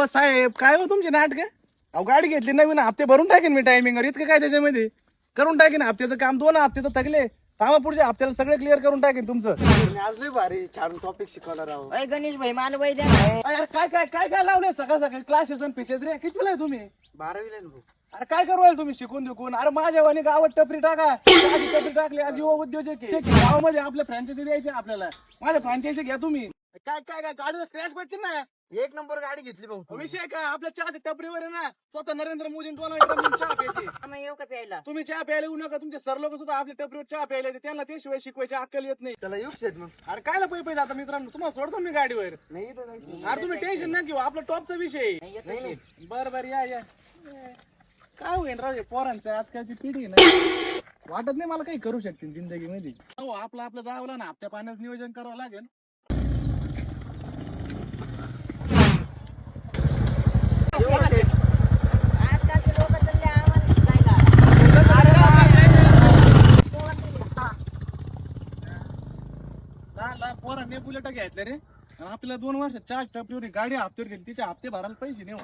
अहो साहेब काय हो तुमची नाटक? अहो गाडी घेतली नवीन हप्ते भरून टाकेन मी टायमिंगवर. इतकं काय त्याच्यामध्ये करून टाकेन. हप्त्याचं काम 2 हप्ते तर थकले. थांबा पुढच्या हप्त्याला सगळे क्लिअर करून टाकेन तुमचं. आज लय भारी छान टॉपिक शिकवणार आहोत. अय गणेश भाई मान वय द्या. अरे काय काय काय काय लावलंय सकाळ सकाळी क्लासेस आणि पिसेस रे? किती आहे तुम्ही? 12वीला ना भाऊ. अरे काय करू राहिले तुम्ही शिकून दुकून? अरे माझ्या वाणी गावात टपरी टाका. आधी टपरी टाकली आज युवा उद्योजक आहे. गावामध्ये आपल्या फ्रँचायझी द्यायची आपल्याला. माझ्या फ्रँचायझी घ्या तुम्ही. काय काय काय गाडीला स्क्रॅच पडतील ना. एक नंबर गाडी घेतली भाऊ. विषय काय आपल्या चहाच्या टपरीवर आहे ना स्वतः नरेंद्र मोदी चहा प्यायची. आम्ही येऊ का प्यायला? तुम्ही चहा प्यायला येऊ नका. तुमचे सर लोक सुद्धा आपल्या टपरीवर चहा प्यायला येते. त्यांना त्याशिवाय शिकवायची अक्कल येत नाही. त्याला येऊ शेट मग. अरे कायला पैसे आता मित्रांनो तुम्हाला सोडतो मी गाडीवर. नाही इथं नाही. अरे तुम्ही टेन्शन नका घेऊ. आपला टॉपचा विषय नाही येतो शेठ. बर बर या या. काय होईल राव हे पोरांचं आजकालची पिढी ना वाटत नाही मला काही करू शकते जिंदगी मध्ये. हो आपलं आपलं जावलं ना हप्त्या पाण्याचं नियोजन करावं लागेल. आजकालचे लोक चालले आम्हाला जायला. लहान लहान पोरांनी बुलेट घेतले रे. आणि आपल्याला 2 वर्ष 4 टपरीवर गाडी हप्त्यावर गेली. तिचे हप्ते भरायला पैसे नाही.